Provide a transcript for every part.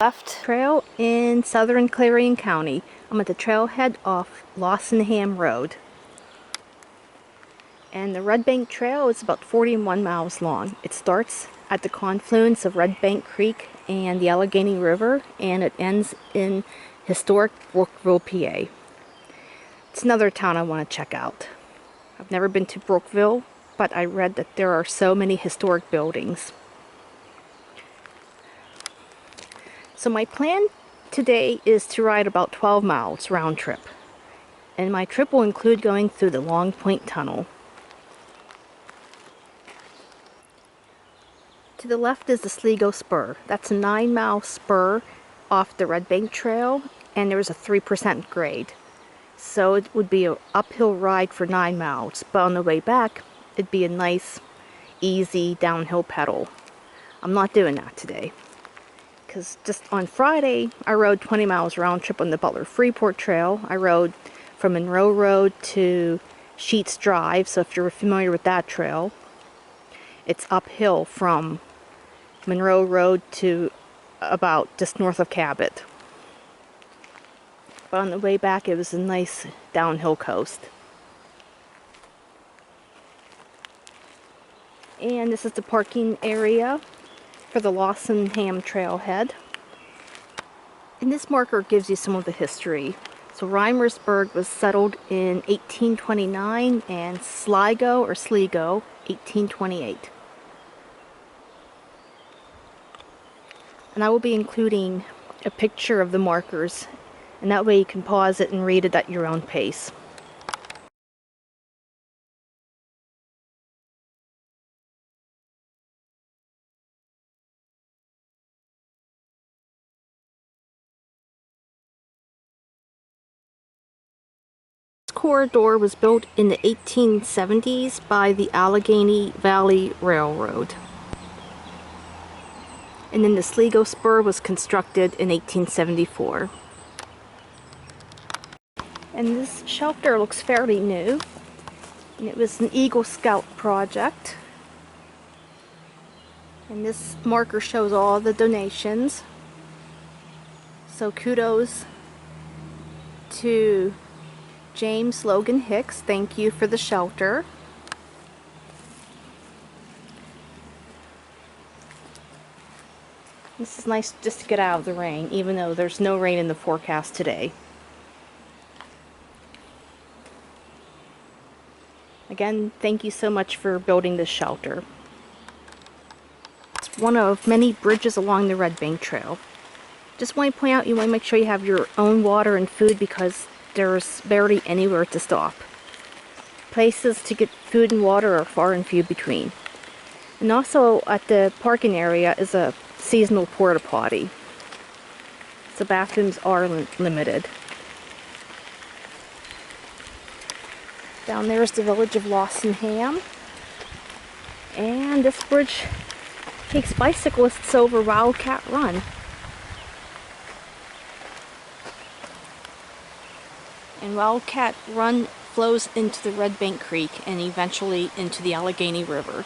Left trail in southern Clarion County. I'm at the trailhead off Lawsonham Road. And the Redbank Trail is about 41 miles long. It starts at the confluence of Redbank Creek and the Allegheny River, and it ends in historic Brookville, PA. It's another town I want to check out. I've never been to Brookville, but I read that there are so many historic buildings. So my plan today is to ride about 12 miles round trip. And my trip will include going through the Long Point Tunnel. To the left is the Sligo Spur. That's a 9-mile spur off the Redbank Trail, and there's a 3% grade. So it would be an uphill ride for 9 miles, but on the way back, it'd be a nice, easy downhill pedal. I'm not doing that today, because just on Friday, I rode 20 miles round trip on the Butler Freeport Trail. I rode from Monroe Road to Sheets Drive, so if you're familiar with that trail, it's uphill from Monroe Road to about just north of Cabot. But on the way back, it was a nice downhill coast. And this is the parking area for the Lawsonham trailhead. And this marker gives you some of the history. So Reimersburg was settled in 1829 and Sligo 1828. And I will be including a picture of the markers, and that way you can pause it and read it at your own pace. This corridor was built in the 1870s by the Allegheny Valley Railroad. And then the Sligo Spur was constructed in 1874. And this shelter looks fairly new. And it was an Eagle Scout project. And this marker shows all the donations. So kudos to James Logan Hicks. Thank you for the shelter. This is nice just to get out of the rain, even though there's no rain in the forecast today. Again, thank you so much for building this shelter. It's one of many bridges along the Redbank Trail. Just want to point out, you want to make sure you have your own water and food because there's barely anywhere to stop. Places to get food and water are far and few between. And also at the parking area is a seasonal porta potty. So bathrooms are limited. Down there is the village of Lawsonham. And this bridge takes bicyclists over Wildcat Run. And Wildcat Run flows into the Redbank Creek and eventually into the Allegheny River.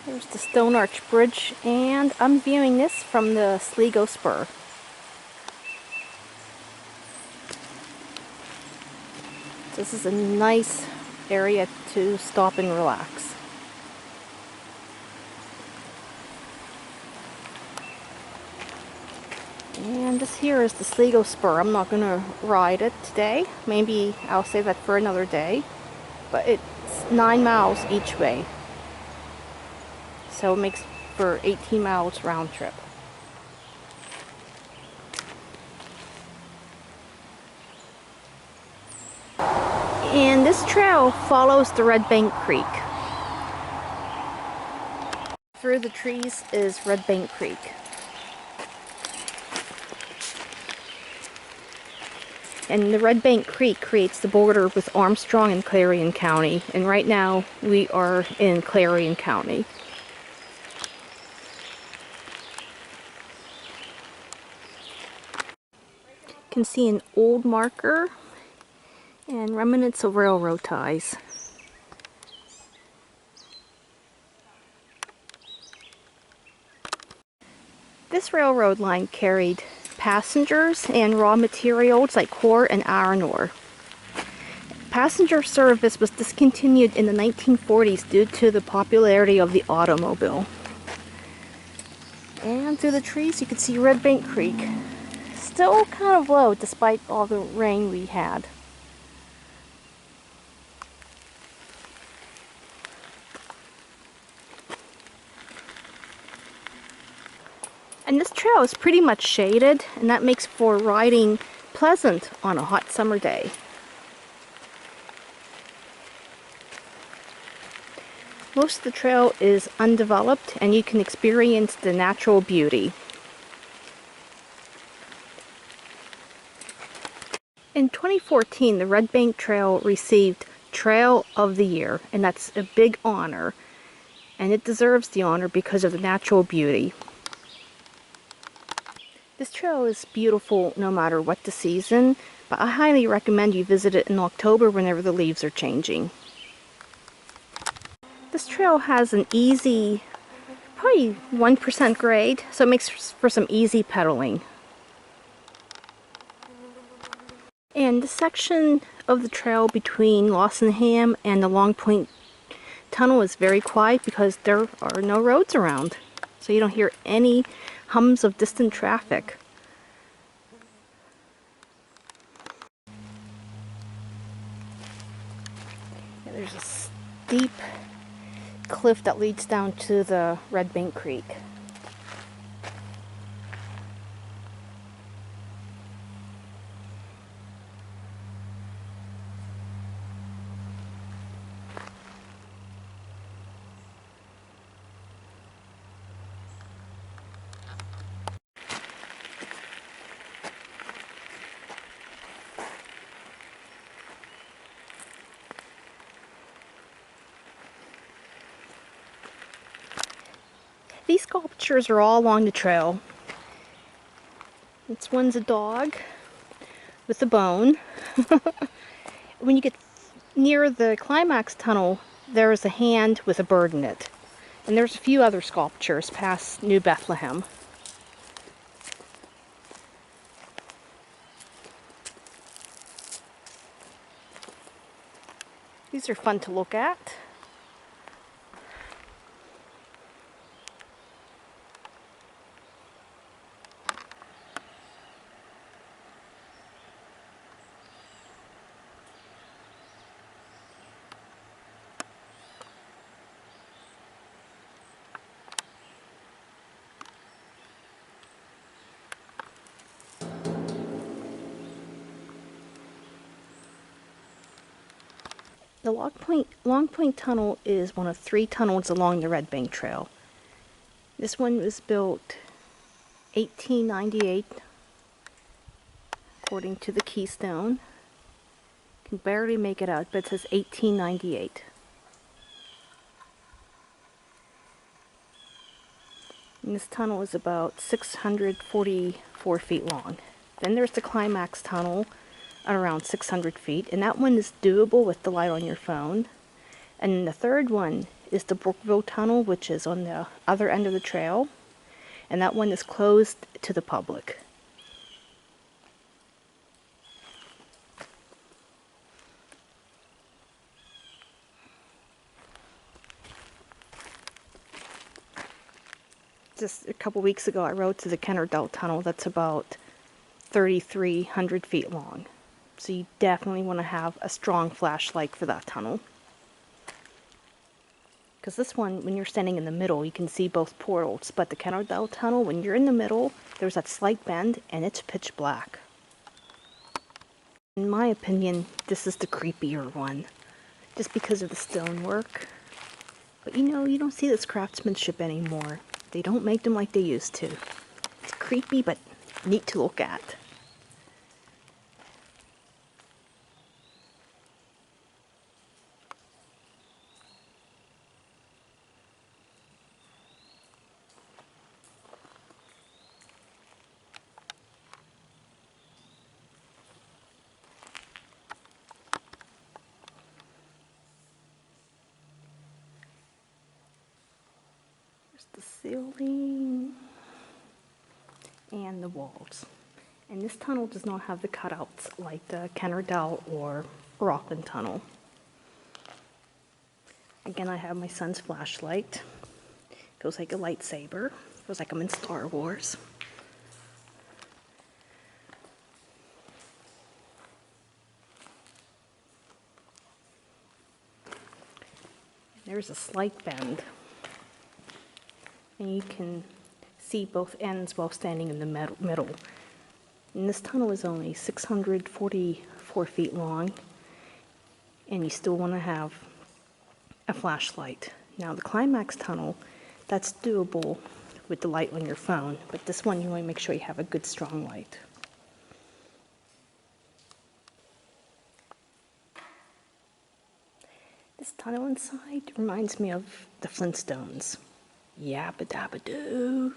There's the Stone Arch Bridge, and I'm viewing this from the Sligo Spur. This is a nice area to stop and relax. And this here is the Sligo Spur. I'm not going to ride it today. Maybe I'll save that for another day. But it's 9 miles each way. So it makes for 18 miles round trip. And this trail follows the Redbank Creek. Through the trees is Redbank Creek. And the Redbank Creek creates the border with Armstrong and Clarion County. And right now we are in Clarion County. You can see an old marker and remnants of railroad ties. This railroad line carried passengers and raw materials like ore and iron ore. Passenger service was discontinued in the 1940s due to the popularity of the automobile. And through the trees you can see Redbank Creek. Still kind of low despite all the rain we had. And this trail is pretty much shaded, and that makes for riding pleasant on a hot summer day. Most of the trail is undeveloped and you can experience the natural beauty. In 2014, the Redbank Trail received Trail of the Year, and that's a big honor. And it deserves the honor because of the natural beauty. This trail is beautiful no matter what the season, but I highly recommend you visit it in October whenever the leaves are changing. This trail has an easy, probably 1% grade, so it makes for some easy pedaling. And the section of the trail between Lawsonham and the Long Point Tunnel is very quiet because there are no roads around. So you don't hear any hums of distant traffic. Yeah, there's a steep cliff that leads down to the Redbank Creek. These sculptures are all along the trail. This one's a dog with a bone. When you get near the climax tunnel, there is a hand with a bird in it. And there's a few other sculptures past New Bethlehem. These are fun to look at. The Long Point Tunnel is one of 3 tunnels along the Redbank Trail. This one was built 1898, according to the keystone. Can barely make it out, but it says 1898. And this tunnel is about 644 feet long. Then there's the Climax Tunnel at around 600 feet, and that one is doable with the light on your phone. And the third one is the Brookville Tunnel, which is on the other end of the trail, and that one is closed to the public. Just a couple weeks ago I rode to the Kennerdell Tunnel. That's about 3,300 feet long. So you definitely want to have a strong flashlight for that tunnel. Because this one, when you're standing in the middle, you can see both portals. But the Kennerdell Tunnel, when you're in the middle, there's that slight bend and it's pitch black. In my opinion, this is the creepier one. Just because of the stonework. But you know, you don't see this craftsmanship anymore. They don't make them like they used to. It's creepy, but neat to look at. There's the ceiling. and the walls. And this tunnel does not have the cutouts like the Kennerdell or Rockland Tunnel. Again, I have my son's flashlight. Feels like a lightsaber. Feels like I'm in Star Wars. There's a slight bend. And you can see both ends while standing in the middle. And this tunnel is only 644 feet long, and you still want to have a flashlight. Now the Climax tunnel, that's doable with the light on your phone, but this one you want to make sure you have a good strong light. This tunnel inside reminds me of the Flintstones. Yabba dabba doo.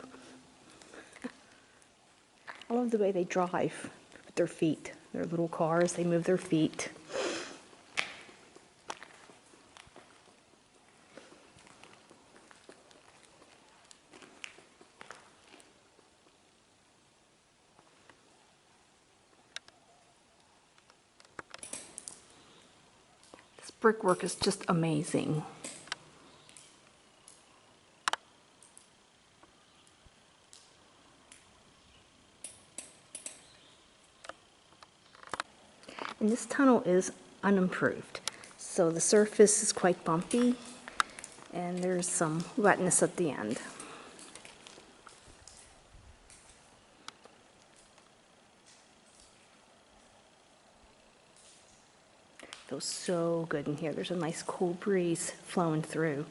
I love the way they drive with their feet. Their little cars, they move their feet. This brickwork is just amazing. And this tunnel is unimproved, so the surface is quite bumpy and there's some wetness at the end. Feels so good in here. There's a nice cool breeze flowing through,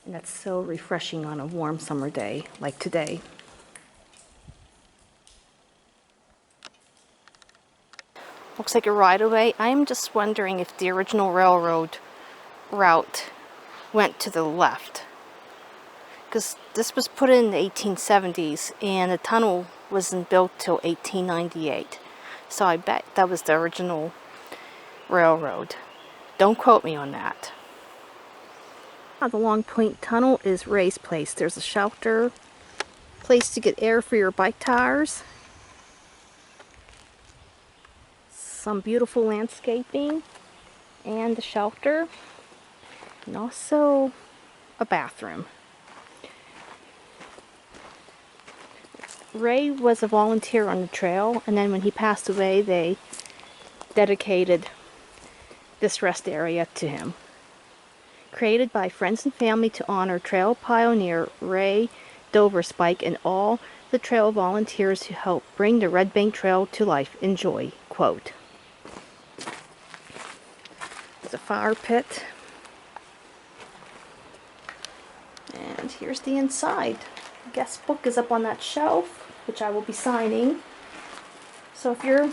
and that's so refreshing on a warm summer day like today. Looks like a right-of-way. I'm just wondering if the original railroad route went to the left, because this was put in the 1870s and the tunnel wasn't built till 1898, so I bet that was the original railroad. Don't quote me on that. The Long Point Tunnel is Ray's place. There's a shelter, place to get air for your bike tires, some beautiful landscaping, and a shelter, and also a bathroom. Ray was a volunteer on the trail, and then when he passed away, they dedicated this rest area to him. Created by friends and family to honor trail pioneer Ray Doverspike and all the trail volunteers who helped bring the Redbank Trail to life. Enjoy, quote. There's a fire pit. And here's the inside. The guest book is up on that shelf, which I will be signing. So if you're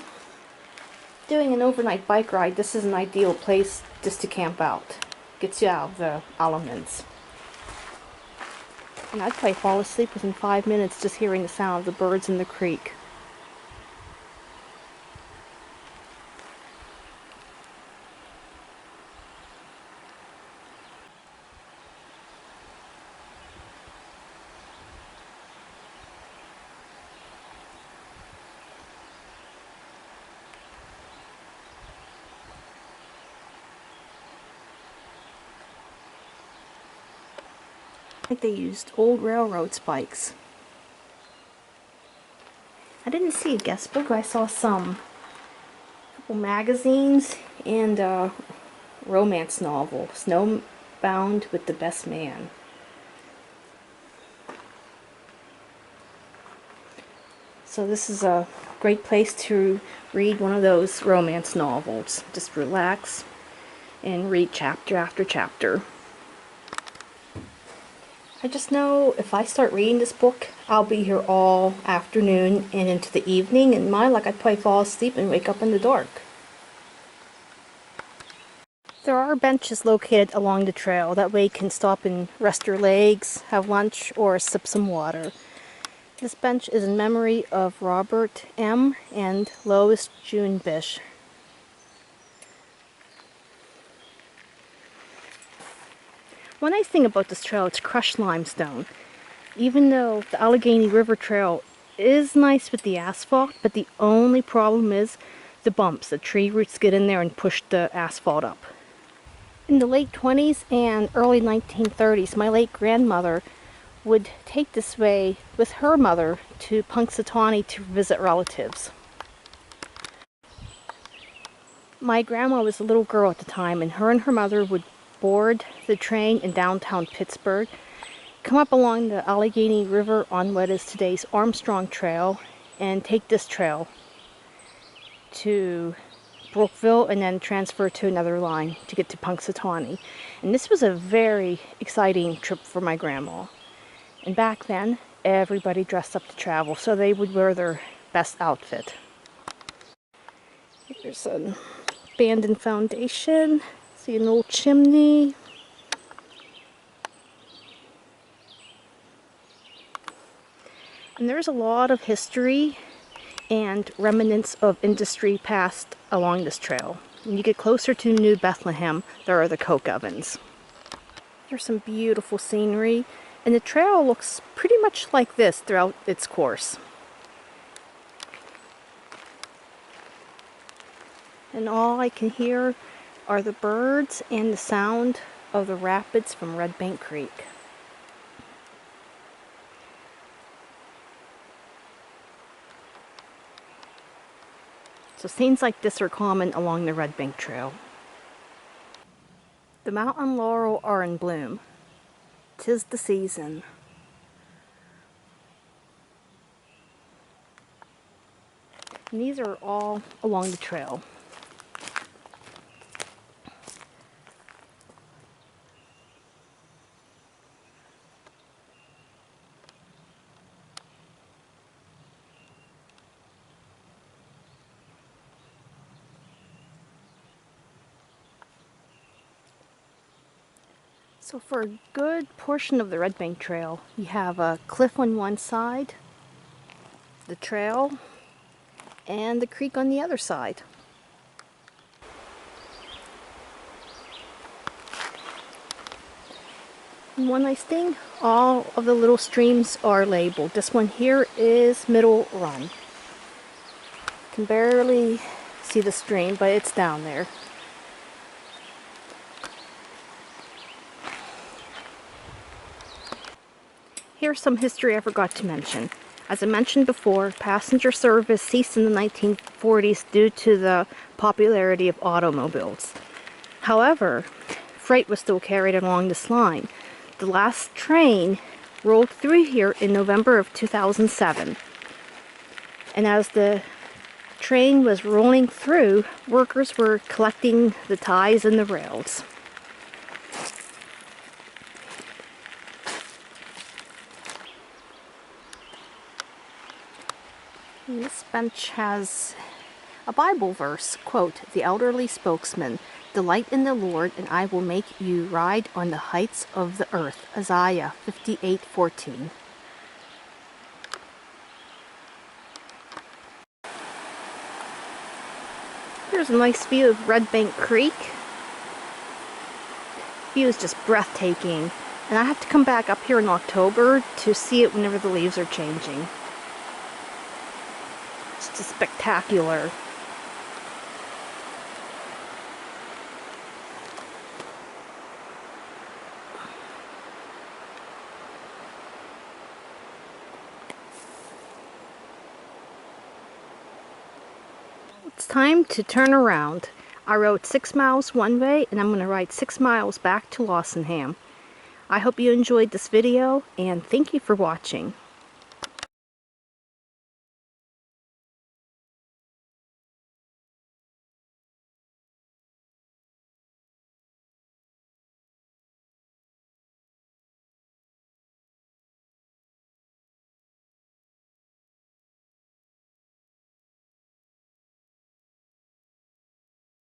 doing an overnight bike ride, this is an ideal place just to camp out. Gets you out of the elements. And I'd probably fall asleep within 5 minutes just hearing the sound of the birds in the creek. I think they used old railroad spikes. I didn't see a guest book. I saw a couple magazines and a romance novel, Snowbound with the Best Man. So this is a great place to read one of those romance novels. Just relax and read chapter after chapter. I just know if I start reading this book, I'll be here all afternoon and into the evening, and my luck, I'd probably fall asleep and wake up in the dark. There are benches located along the trail. That way you can stop and rest your legs, have lunch, or sip some water. This bench is in memory of Robert M. and Lois June Bish. One nice thing about this trail, it's crushed limestone. Even though the Allegheny River Trail is nice with the asphalt, but the only problem is the bumps. The tree roots get in there and push the asphalt up. In the late 20s and early 1930s, my late grandmother would take this way with her mother to Punxsutawney to visit relatives. My grandma was a little girl at the time, and her mother would board the train in downtown Pittsburgh, come up along the Allegheny River on what is today's Armstrong Trail, and take this trail to Brookville and then transfer to another line to get to Punxsutawney. And this was a very exciting trip for my grandma. And back then, everybody dressed up to travel, so they would wear their best outfit. Here's an abandoned foundation. See an old chimney. And there's a lot of history and remnants of industry passed along this trail. When you get closer to New Bethlehem, there are the coke ovens. There's some beautiful scenery, and the trail looks pretty much like this throughout its course. And all I can hear are the birds and the sound of the rapids from Redbank Creek. So scenes like this are common along the Redbank Trail. The mountain laurel are in bloom. 'Tis the season. And these are all along the trail. So for a good portion of the Redbank Trail, you have a cliff on one side, the trail, and the creek on the other side. And one nice thing, all of the little streams are labeled. This one here is Middle Run. You can barely see the stream, but it's down there. Here's some history I forgot to mention. As I mentioned before, passenger service ceased in the 1940s due to the popularity of automobiles. However, freight was still carried along this line. The last train rolled through here in November of 2007. And as the train was rolling through, workers were collecting the ties and the rails. And this bench has a Bible verse, quote, "The elderly spokesman, delight in the Lord, and I will make you ride on the heights of the earth." Isaiah 58:14. Here's a nice view of Redbank Creek. The view is just breathtaking, and I have to come back up here in October to see it whenever the leaves are changing. It's just spectacular. It's time to turn around. I rode 6 miles one way, and I'm going to ride 6 miles back to Lawsonham. I hope you enjoyed this video, and thank you for watching.